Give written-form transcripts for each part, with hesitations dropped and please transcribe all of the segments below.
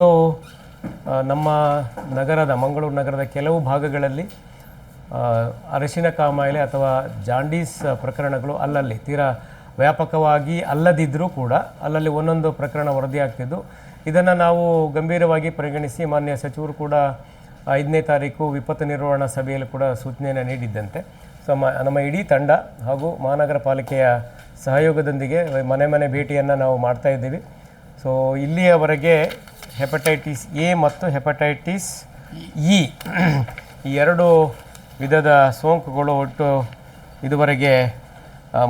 So ನಮ್ಮ ನಗರದ ಮಂಗಳೂರು ನಗರದ ಕೆಲವು ಭಾಗಗಳಲ್ಲಿ ಅರಿಶಿನ ಕಾಮಾಲೆ ಅಥವಾ ಜಾಂಡೀಸ್ ಪ್ರಕರಣಗಳು ಅಲ್ಲಲ್ಲಿ ತೀರಾ ವ್ಯಾಪಕವಾಗಿ ಅಲ್ಲದಿದ್ದರೂ ಕೂಡ ಅಲ್ಲಲ್ಲಿ ಒಂದೊಂದು ಪ್ರಕರಣ ವರದಿಯಾಗ್ತಿದ್ದು ಇದನ್ನು ನಾವು ಗಂಭೀರವಾಗಿ ಪರಿಗಣಿಸಿ ಮಾನ್ಯ ಸಚಿವರು ಕೂಡ 5ನೇ ತಾರೀಕು ವಿಪತ್ತು ನಿರ್ವಹಣಾ ಸಭೆಯಲ್ಲಿ ಕೂಡ ಸೂಚನೆಯನ್ನು ನೀಡಿದ್ದಂತೆ ನಮ್ಮ ಇಡೀ ತಂಡ ಹಾಗೂ ಮಹಾನಗರ ಪಾಲಿಕೆಯ ಸಹಯೋಗದೊಂದಿಗೆ ಮನೆ ಮನೆ ಭೇಟಿಯನ್ನು ನಾವು ಮಾಡ್ತಾ ಇದ್ದೀವಿ. ಸೊ ಇಲ್ಲಿಯವರೆಗೆ ಹೆಪಟೈಟಿಸ್ ಎ ಮತ್ತು ಹೆಪಟೈಟಿಸ್ ಇ ಈ ಎರಡು ವಿಧದ ಸೋಂಕುಗಳು ಒಟ್ಟು ಇದುವರೆಗೆ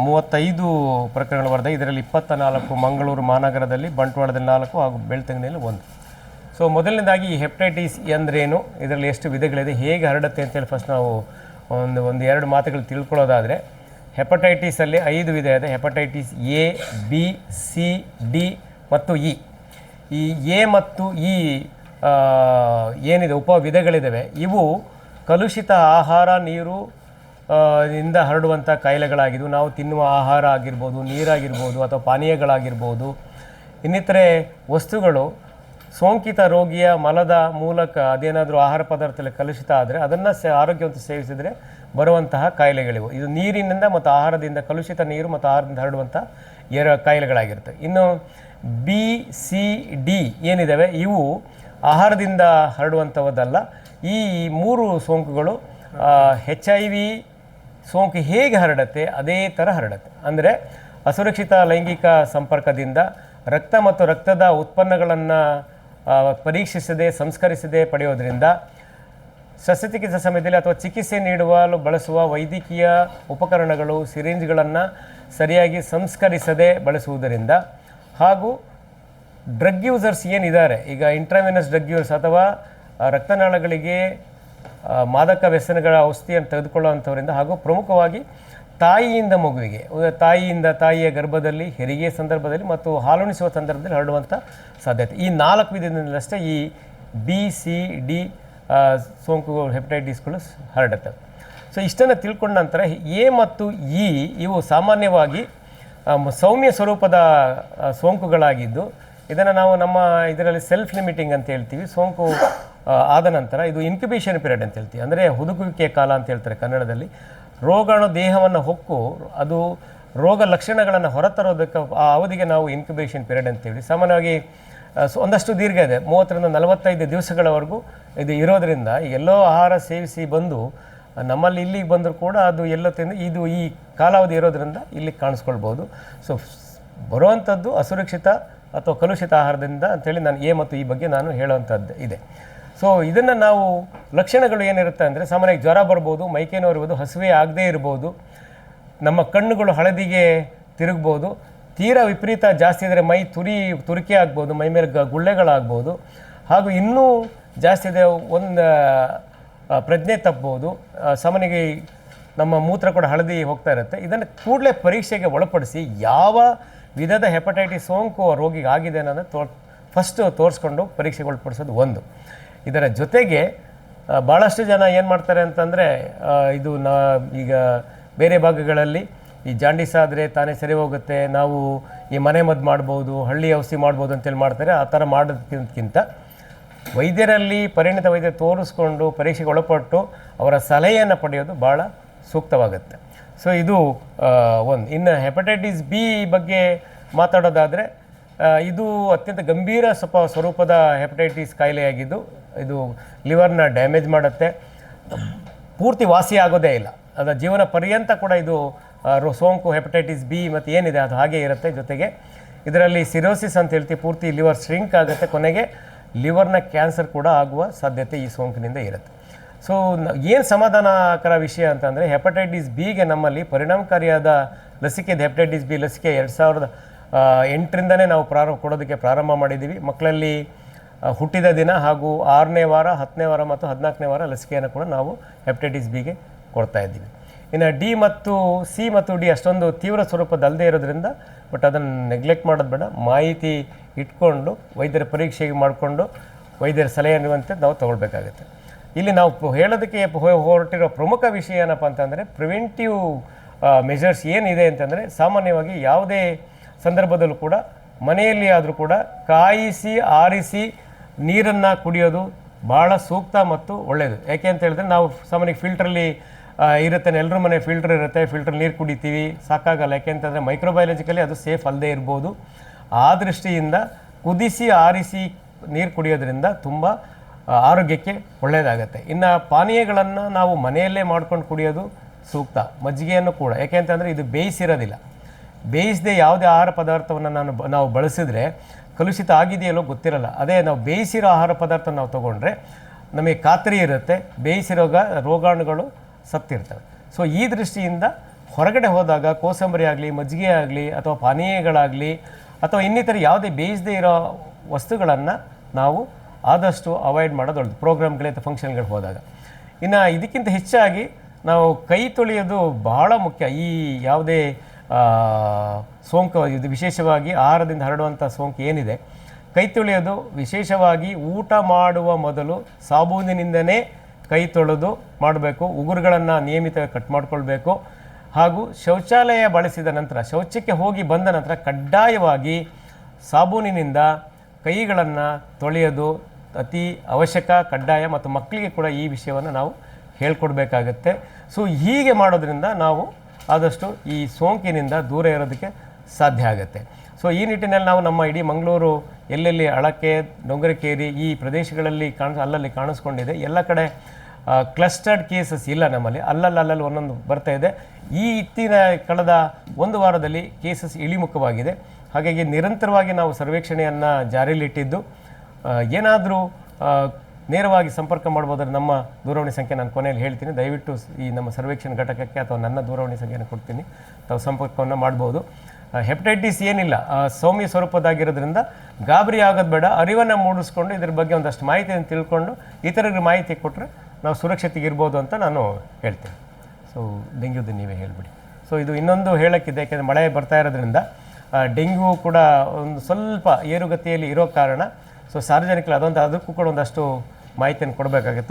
35 ಪ್ರಕರಣಗಳು ವರದಿ. ಇದರಲ್ಲಿ 24 ಮಂಗಳೂರು ಮಹಾನಗರದಲ್ಲಿ, ಬಂಟ್ವಾಳದಲ್ಲಿ 4 ಹಾಗೂ ಬೆಳ್ತಂಗಡಿಯಲ್ಲಿ 1. ಸೊ ಮೊದಲನೇದಾಗಿ ಈ ಹೆಪಟೈಟಿಸ್ ಅಂದ್ರೇನು, ಇದರಲ್ಲಿ ಎಷ್ಟು ವಿಧಗಳಿದೆ, ಹೇಗೆ ಹರಡುತ್ತೆ ಅಂತೇಳಿ ಫಸ್ಟ್ ನಾವು ಎರಡು ಮಾತುಗಳು ತಿಳ್ಕೊಳ್ಳೋದಾದರೆ, ಹೆಪಟೈಟಿಸಲ್ಲಿ 5 ವಿಧ ಇದೆ. Hepatitis A, B, C, D ಮತ್ತು ಇ. ಈ ಎ ಮತ್ತು ಇ ಏನಿದೆ ಉಪವಿಧಗಳಿದ್ದಾವೆ, ಇವು ಕಲುಷಿತ ಆಹಾರ ನೀರು ಇಂದ ಹರಡುವಂಥ ಕಾಯಿಲೆಗಳಾಗಿದ್ದು, ನಾವು ತಿನ್ನುವ ಆಹಾರ ಆಗಿರ್ಬೋದು, ನೀರಾಗಿರ್ಬೋದು ಅಥವಾ ಪಾನೀಯಗಳಾಗಿರ್ಬೋದು, ಇನ್ನಿತರೆ ವಸ್ತುಗಳು ಸೋಂಕಿತ ರೋಗಿಯ ಮಲದ ಮೂಲಕ ಅದೇನಾದರೂ ಆಹಾರ ಪದಾರ್ಥದಲ್ಲಿ ಕಲುಷಿತ ಆದರೆ ಅದನ್ನು ಆರೋಗ್ಯವಂತ ಸೇವಿಸಿದರೆ ಬರುವಂತಹ ಕಾಯಿಲೆಗಳಿವು. ಇದು ನೀರಿನಿಂದ ಮತ್ತು ಆಹಾರದಿಂದ, ಕಲುಷಿತ ನೀರು ಮತ್ತು ಆಹಾರದಿಂದ ಹರಡುವಂಥ ಕಾಯಿಲೆಗಳಾಗಿರುತ್ತೆ. ಇನ್ನು ಬಿ, ಸಿ, ಡಿ ಏನಿದ್ದಾವೆ ಇವು ಆಹಾರದಿಂದ ಹರಡುವಂಥವದ್ದಲ್ಲ. ಈ 3 ಸೋಂಕುಗಳು HIV ಸೋಂಕು ಹೇಗೆ ಹರಡುತ್ತೆ ಅದೇ ಥರ ಹರಡುತ್ತೆ. ಅಂದರೆ ಅಸುರಕ್ಷಿತ ಲೈಂಗಿಕ ಸಂಪರ್ಕದಿಂದ, ರಕ್ತ ಮತ್ತು ರಕ್ತದ ಉತ್ಪನ್ನಗಳನ್ನು ಪರೀಕ್ಷಿಸದೆ ಸಂಸ್ಕರಿಸದೆ ಪಡೆಯೋದ್ರಿಂದ, ಶಸ್ತ್ರಚಿಕಿತ್ಸೆ ಸಮಯದಲ್ಲಿ ಅಥವಾ ಚಿಕಿತ್ಸೆ ನೀಡಲು ಬಳಸುವ ವೈದ್ಯಕೀಯ ಉಪಕರಣಗಳು, ಸಿರಿಂಜ್ಗಳನ್ನು ಸರಿಯಾಗಿ ಸಂಸ್ಕರಿಸದೆ ಬಳಸುವುದರಿಂದ, ಹಾಗೂ ಡ್ರಗ್ ಯೂಸರ್ಸ್ ಏನಿದ್ದಾರೆ, ಈಗ ಇಂಟ್ರಾವೆನಸ್ ಡ್ರಗ್ ಯೂಸ್ ಅಥವಾ ರಕ್ತನಾಳಗಳಿಗೆ ಮಾದಕ ವ್ಯಸನಗಳ ಔಷಧಿಯನ್ನು ತೆಗೆದುಕೊಳ್ಳುವಂಥವರಿಂದ, ಹಾಗೂ ಪ್ರಮುಖವಾಗಿ ತಾಯಿಯಿಂದ ಮಗುವಿಗೆ, ತಾಯಿಯ ಗರ್ಭದಲ್ಲಿ, ಹೆರಿಗೆ ಸಂದರ್ಭದಲ್ಲಿ ಮತ್ತು ಹಾಲುಣಿಸುವ ಸಂದರ್ಭದಲ್ಲಿ ಹರಡುವಂಥ ಸಾಧ್ಯತೆ. ಈ 4 ವಿಧದಿಂದಲಷ್ಟೇ ಈ ಬಿ, ಸಿ, ಡಿ ಸೋಂಕುಗಳು, ಹೆಪಟೈಟಿಸ್ಗಳು ಹರಡುತ್ತವೆ. ಸೊ ಇಷ್ಟನ್ನು ತಿಳ್ಕೊಂಡ ನಂತರ ಎ ಮತ್ತು ಇ ಇವು ಸಾಮಾನ್ಯವಾಗಿ ಸೌಮ್ಯ ಸ್ವರೂಪದ ಸೋಂಕುಗಳಾಗಿದ್ದು, ಇದನ್ನು ನಾವು ಇದರಲ್ಲಿ ಸೆಲ್ಫ್ ಲಿಮಿಟಿಂಗ್ ಅಂತ ಹೇಳ್ತೀವಿ. ಸೋಂಕು ಆದ ನಂತರ ಇದು ಇನ್ಕ್ಯುಬೇಷನ್ ಪೀರಿಯಡ್ ಅಂತ ಹೇಳ್ತೀವಿ, ಅಂದರೆ ಹುದುಗುವಿಕೆಯ ಕಾಲ ಅಂತ ಹೇಳ್ತಾರೆ ಕನ್ನಡದಲ್ಲಿ. ರೋಗಾಣು ದೇಹವನ್ನು ಹೊಕ್ಕು ಅದು ರೋಗ ಲಕ್ಷಣಗಳನ್ನು ಹೊರತರೋದಕ್ಕೆ ಆ ಅವಧಿಗೆ ನಾವು ಇನ್ಕ್ಯುಬೇಷನ್ ಪೀರಿಯಡ್ ಅಂತೇಳಿ. ಸಾಮಾನ್ಯವಾಗಿ ಒಂದಷ್ಟು ದೀರ್ಘ ಇದೆ, 30 ರಿಂದ 45 ದಿವಸಗಳವರೆಗೂ ಇದು ಇರೋದರಿಂದ ಎಲ್ಲೋ ಆಹಾರ ಸೇವಿಸಿ ಬಂದು ನಮ್ಮಲ್ಲಿ ಇಲ್ಲಿಗೆ ಬಂದರೂ ಕೂಡ ಅದು ಎಲ್ಲೋ ತಿಂದು ಇದು ಈ ಕಾಲಾವಧಿ ಇರೋದರಿಂದ ಇಲ್ಲಿ ಕಾಣಿಸ್ಕೊಳ್ಬೋದು. ಸೊ ಬರುವಂಥದ್ದು ಅಸುರಕ್ಷಿತ ಅಥವಾ ಕಲುಷಿತ ಆಹಾರದಿಂದ ಅಂಥೇಳಿ ನಾನು ಎ ಮತ್ತು ಈ ಬಗ್ಗೆ ನಾನು ಹೇಳುವಂಥದ್ದು ಇದೆ. ಸೊ ಇದನ್ನು ನಾವು ಲಕ್ಷಣಗಳು ಏನಿರುತ್ತೆ ಅಂದರೆ, ಸಾಮಾನ್ಯವಾಗಿ ಜ್ವರ ಬರ್ಬೋದು, ಮೈಕೈ ನೋವು ಇರ್ಬೋದು, ಹಸಿವೆ ಆಗದೇ ಇರ್ಬೋದು, ನಮ್ಮ ಕಣ್ಣುಗಳು ಹಳದಿಗೆ ತಿರುಗ್ಬೋದು, ತೀರಾ ವಿಪರೀತ ಜಾಸ್ತಿ ಇದ್ದರೆ ಮೈ ತುರಿಕೆ ಆಗ್ಬೋದು, ಮೈ ಮೇಲೆ ಗುಳ್ಳೆಗಳಾಗ್ಬೋದು, ಹಾಗೂ ಇನ್ನೂ ಜಾಸ್ತಿ ಇದೆ ಒಂದು ಪ್ರಜ್ಞೆ ತಪ್ಬೋದು, ಸಾಮಾನ್ಯವಾಗಿ ನಮ್ಮ ಮೂತ್ರ ಕೂಡ ಹಳದಿ ಹೋಗ್ತಾ ಇರುತ್ತೆ. ಇದನ್ನು ಕೂಡಲೇ ಪರೀಕ್ಷೆಗೆ ಒಳಪಡಿಸಿ ಯಾವ ವಿಧದ ಹೆಪಟೈಟಿಸ್ ಸೋಂಕು ರೋಗಿಗೆ ಆಗಿದೆ ಅನ್ನೋದನ್ನು ಫಸ್ಟು ತೋರಿಸ್ಕೊಂಡು ಪರೀಕ್ಷೆಗೆ ಒಳಪಡಿಸೋದು ಒಂದು. ಇದರ ಜೊತೆಗೆ ಭಾಳಷ್ಟು ಜನ ಏನು ಮಾಡ್ತಾರೆ ಅಂತಂದರೆ, ಇದು ಈಗ ಬೇರೆ ಭಾಗಗಳಲ್ಲಿ ಈ ಜಾಂಡೀಸ್ ಆದರೆ ತಾನೇ ಸರಿ ಹೋಗುತ್ತೆ, ನಾವು ಈ ಮನೆ ಮದ್ದು ಮಾಡ್ಬೋದು, ಹಳ್ಳಿ ಔಷಧಿ ಮಾಡ್ಬೋದು ಅಂತೇಳಿ ಮಾಡ್ತಾರೆ. ಆ ಥರ ಮಾಡೋದಕ್ಕಿಂತ ವೈದ್ಯರಲ್ಲಿ, ಪರಿಣಿತ ವೈದ್ಯರು ತೋರಿಸ್ಕೊಂಡು ಪರೀಕ್ಷೆಗೆ ಒಳಪಟ್ಟು ಅವರ ಸಲಹೆಯನ್ನು ಪಡೆಯೋದು ಭಾಳ ಸೂಕ್ತವಾಗುತ್ತೆ. ಸೊ ಇದು ಒಂದು. ಇನ್ನು ಹೆಪಟೈಟಿಸ್ ಬಿ ಬಗ್ಗೆ ಮಾತಾಡೋದಾದರೆ, ಇದು ಅತ್ಯಂತ ಗಂಭೀರ ಸ್ವರೂಪದ ಹೆಪಟೈಟಿಸ್ ಕಾಯಿಲೆಯಾಗಿದ್ದು, ಇದು ಲಿವರ್ನ ಡ್ಯಾಮೇಜ್ ಮಾಡುತ್ತೆ, ಪೂರ್ತಿ ವಾಸಿ ಆಗೋದೇ ಇಲ್ಲ, ಅದರ ಜೀವನ ಪರ್ಯಂತ ಕೂಡ ಇದು ಸೋಂಕು ಹೆಪಟೈಟಿಸ್ ಬಿ ಮತ್ತು ಏನಿದೆ ಅದು ಹಾಗೆ ಇರುತ್ತೆ. ಜೊತೆಗೆ ಇದರಲ್ಲಿ ಸಿರೋಸಿಸ್ ಅಂತ ಹೇಳ್ತೀವಿ, ಪೂರ್ತಿ ಲಿವರ್ ಶ್ರಿಂಕ್ ಆಗುತ್ತೆ, ಕೊನೆಗೆ ಲಿವರ್ನ ಕ್ಯಾನ್ಸರ್ ಕೂಡ ಆಗುವ ಸಾಧ್ಯತೆ ಈ ಸೋಂಕಿನಿಂದ ಇರುತ್ತೆ. ಸೊ ಏನು ಸಮಾಧಾನಕರ ವಿಷಯ ಅಂತಂದರೆ, ಹೆಪಟೈಟಿಸ್ ಬಿಗೆ ನಮ್ಮಲ್ಲಿ ಪರಿಣಾಮಕಾರಿಯಾದ ಲಸಿಕೆ ಇದೆ. ಹೆಪಟೈಟಿಸ್ ಬಿ ಲಸಿಕೆ 2008ರಿಂದನೇ ನಾವು ಕೊಡೋದಕ್ಕೆ ಪ್ರಾರಂಭ ಮಾಡಿದ್ದೀವಿ. ಮಕ್ಕಳಲ್ಲಿ ಹುಟ್ಟಿದ ದಿನ ಹಾಗೂ 6ನೇ ವಾರ, 10ನೇ ವಾರ ಮತ್ತು 14ನೇ ವಾರ ಲಸಿಕೆಯನ್ನು ಕೂಡ ನಾವು ಹೆಪಟೈಟಿಸ್ ಬಿಗೆ ಕೊಡ್ತಾ ಇದ್ದೀವಿ. ಇನ್ನು ಡಿ ಮತ್ತು ಸಿ ಮತ್ತು ಡಿ ಅಷ್ಟೊಂದು ತೀವ್ರ ಸ್ವರೂಪದಲ್ಲದೆ ಇರೋದ್ರಿಂದ, ಬಟ್ ಅದನ್ನು ನೆಗ್ಲೆಕ್ಟ್ ಮಾಡೋದು ಬೇಡ, ಮಾಹಿತಿ ಇಟ್ಕೊಂಡು ವೈದ್ಯರ ಪರೀಕ್ಷೆಗೆ ಮಾಡಿಕೊಂಡು ವೈದ್ಯರ ಸಲಹೆ ಅನ್ನುವಂತೆ ನಾವು ತಗೊಳ್ಬೇಕಾಗುತ್ತೆ. ಇಲ್ಲಿ ನಾವು ಹೇಳೋದಕ್ಕೆ ಹೊರಟಿರೋ ಪ್ರಮುಖ ವಿಷಯ ಏನಪ್ಪ ಅಂತಂದರೆ, ಪ್ರಿವೆಂಟಿವ್ ಮೆಜರ್ಸ್ ಏನಿದೆ ಅಂತಂದರೆ, ಸಾಮಾನ್ಯವಾಗಿ ಯಾವುದೇ ಸಂದರ್ಭದಲ್ಲೂ ಕೂಡ ಮನೆಯಲ್ಲಿ ಆದರೂ ಕೂಡ ಕಾಯಿಸಿ ಆರಿಸಿ ನೀರನ್ನು ಕುಡಿಯೋದು ಭಾಳ ಸೂಕ್ತ ಮತ್ತು ಒಳ್ಳೆಯದು. ಯಾಕೆ ಅಂತ ಹೇಳಿದ್ರೆ ನಾವು ಸಾಮಾನ್ಯವಾಗಿ ಫಿಲ್ಟ್ರಲ್ಲಿ ಇರುತ್ತೆ, ಎಲ್ಲರ ಮನೆ ಫಿಲ್ಟರ್ ಇರುತ್ತೆ, ಫಿಲ್ಟರ್ ನೀರು ಕುಡಿತೀವಿ, ಸಾಕಾಗಲ್ಲ. ಯಾಕೆ ಅಂತಂದರೆ ಮೈಕ್ರೋಬಯಾಲಜಿಕಲಿ ಅದು ಸೇಫ್ ಅಲ್ಲದೆ ಇರ್ಬೋದು. ಆ ದೃಷ್ಟಿಯಿಂದ ಕುದಿಸಿ ಆರಿಸಿ ನೀರು ಕುಡಿಯೋದ್ರಿಂದ ತುಂಬ ಆರೋಗ್ಯಕ್ಕೆ ಒಳ್ಳೆಯದಾಗತ್ತೆ. ಇನ್ನು ಪಾನೀಯಗಳನ್ನು ನಾವು ಮನೆಯಲ್ಲೇ ಮಾಡ್ಕೊಂಡು ಕುಡಿಯೋದು ಸೂಕ್ತ. ಮಜ್ಜಿಗೆಯನ್ನು ಕೂಡ, ಯಾಕೆ ಅಂತಂದರೆ ಇದು ಬೇಯಿಸಿರೋದಿಲ್ಲ. ಬೇಯಿಸದೆ ಯಾವುದೇ ಆಹಾರ ಪದಾರ್ಥವನ್ನು ನಾವು ಬಳಸಿದ್ರೆ ಕಲುಷಿತ ಆಗಿದೆಯಲ್ಲೋ ಗೊತ್ತಿರಲ್ಲ. ಅದೇ ನಾವು ಬೇಯಿಸಿರೋ ಆಹಾರ ಪದಾರ್ಥ ನಾವು ತೊಗೊಂಡ್ರೆ ನಮಗೆ ಖಾತ್ರಿ ಇರುತ್ತೆ ಬೇಯಿಸಿರೋ ರೋಗಾಣುಗಳು ಸತ್ತಿರ್ತವೆ. ಸೊ ಈ ದೃಷ್ಟಿಯಿಂದ ಹೊರಗಡೆ ಹೋದಾಗ ಕೋಸಂಬರಿ ಆಗಲಿ, ಮಜ್ಜಿಗೆ ಆಗಲಿ, ಅಥವಾ ಪಾನೀಯಗಳಾಗಲಿ, ಅಥವಾ ಇನ್ನಿತರ ಯಾವುದೇ ಬೇಯಿಸದೇ ಇರೋ ವಸ್ತುಗಳನ್ನು ನಾವು ಆದಷ್ಟು ಅವಾಯ್ಡ್ ಮಾಡೋದು ಒಳ್ಳೆಯದು, ಪ್ರೋಗ್ರಾಮ್ಗಳು ಅಥವಾ ಫಂಕ್ಷನ್ಗಳಿಗೆ ಹೋದಾಗ. ಇನ್ನು ಇದಕ್ಕಿಂತ ಹೆಚ್ಚಾಗಿ ನಾವು ಕೈ ತೊಳೆಯೋದು ಬಹಳ ಮುಖ್ಯ. ಈ ಯಾವುದೇ ಸೋಂಕು, ಇದು ವಿಶೇಷವಾಗಿ ಆಹಾರದಿಂದ ಹರಡುವಂಥ ಸೋಂಕು ಏನಿದೆ, ಕೈ ತೊಳೆಯೋದು ವಿಶೇಷವಾಗಿ ಊಟ ಮಾಡುವ ಮೊದಲು ಸಾಬೂನಿನಿಂದನೇ ಕೈ ತೊಳೆದು ಮಾಡಬೇಕು. ಉಗುರುಗಳನ್ನು ನಿಯಮಿತವಾಗಿ ಕಟ್ ಮಾಡಿಕೊಳ್ಬೇಕು. ಹಾಗೂ ಶೌಚಾಲಯ ಬಳಸಿದ ನಂತರ, ಶೌಚಕ್ಕೆ ಹೋಗಿ ಬಂದ ನಂತರ ಕಡ್ಡಾಯವಾಗಿ ಸಾಬೂನಿನಿಂದ ಕೈಗಳನ್ನು ತೊಳೆಯೋದು ಅತಿ ಅವಶ್ಯಕ, ಕಡ್ಡಾಯ. ಮತ್ತು ಮಕ್ಕಳಿಗೆ ಕೂಡ ಈ ವಿಷಯವನ್ನು ನಾವು ಹೇಳ್ಕೊಡ್ಬೇಕಾಗತ್ತೆ. ಸೊ ಹೀಗೆ ಮಾಡೋದ್ರಿಂದ ನಾವು ಆದಷ್ಟು ಈ ಸೋಂಕಿನಿಂದ ದೂರ ಇರೋದಕ್ಕೆ ಸಾಧ್ಯ ಆಗುತ್ತೆ. ಸೊ ಈ ನಿಟ್ಟಿನಲ್ಲಿ ನಾವು ನಮ್ಮ ಇಡೀ ಮಂಗಳೂರು ಎಲ್ಲೆಲ್ಲಿ ಅಳಕೆ, ಡೊಂಗರಕೇರಿ ಈ ಪ್ರದೇಶಗಳಲ್ಲಿ ಅಲ್ಲಲ್ಲಿ ಕಾಣಿಸ್ಕೊಂಡಿದೆ. ಎಲ್ಲ ಕಡೆ ಕ್ಲಸ್ಟರ್ಡ್ ಕೇಸಸ್ ಇಲ್ಲ ನಮ್ಮಲ್ಲಿ, ಅಲ್ಲಲ್ಲಿ ಒಂದೊಂದು ಬರ್ತಾ ಇದೆ. ಕಳೆದ ಒಂದು ವಾರದಲ್ಲಿ ಕೇಸಸ್ ಇಳಿಮುಖವಾಗಿದೆ. ಹಾಗಾಗಿ ನಿರಂತರವಾಗಿ ನಾವು ಸರ್ವೇಕ್ಷಣೆಯನ್ನು ಜಾರಿಯಲ್ಲಿಟ್ಟಿದ್ದು, ಏನಾದರೂ ನೇರವಾಗಿ ಸಂಪರ್ಕ ಮಾಡ್ಬೋದಾದ್ರೆ ನಮ್ಮ ದೂರವಾಣಿ ಸಂಖ್ಯೆ ನಾನು ಕೊನೆಯಲ್ಲಿ ಹೇಳ್ತೀನಿ. ದಯವಿಟ್ಟು ಈ ನಮ್ಮ ಸರ್ವೇಕ್ಷಣೆ ಘಟಕಕ್ಕೆ ಅಥವಾ ನನ್ನ ದೂರವಾಣಿ ಸಂಖ್ಯೆಯನ್ನು ಕೊಡ್ತೀನಿ, ತಾವು ಸಂಪರ್ಕವನ್ನು ಮಾಡ್ಬೋದು. ಹೆಪಟೈಟಿಸ್ ಏನಿಲ್ಲ, ಸೌಮ್ಯ ಸ್ವರೂಪದಾಗಿರೋದ್ರಿಂದ ಗಾಬರಿ ಆಗೋದು ಬೇಡ. ಅರಿವನ್ನು ಮೂಡಿಸ್ಕೊಂಡು ಇದ್ರ ಬಗ್ಗೆ ಒಂದಷ್ಟು ಮಾಹಿತಿಯನ್ನು ತಿಳ್ಕೊಂಡು ಇತರರಿಗೆ ಮಾಹಿತಿ ಕೊಟ್ಟರೆ ನಾವು ಸುರಕ್ಷತೆಗಿರ್ಬೋದು ಅಂತ ನಾನು ಹೇಳ್ತೀನಿ. ಸೊ ಡೆಂಗ್ಯೂದು ನೀವೇ ಹೇಳಿಬಿಡಿ. ಸೊ ಇದು ಇನ್ನೊಂದು ಹೇಳೋಕ್ಕಿದೆ, ಯಾಕೆಂದರೆ ಮಳೆ ಬರ್ತಾ ಇರೋದ್ರಿಂದ ಡೆಂಗ್ಯೂ ಕೂಡ ಒಂದು ಸ್ವಲ್ಪ ಏರುಗತಿಯಲ್ಲಿ ಇರೋ ಕಾರಣ ಸೊ ಸಾರ್ವಜನಿಕರು ಅದಕ್ಕೂ ಕೂಡ ಒಂದಷ್ಟು ಮಾಹಿತಿಯನ್ನು ಕೊಡಬೇಕಾಗುತ್ತೆ.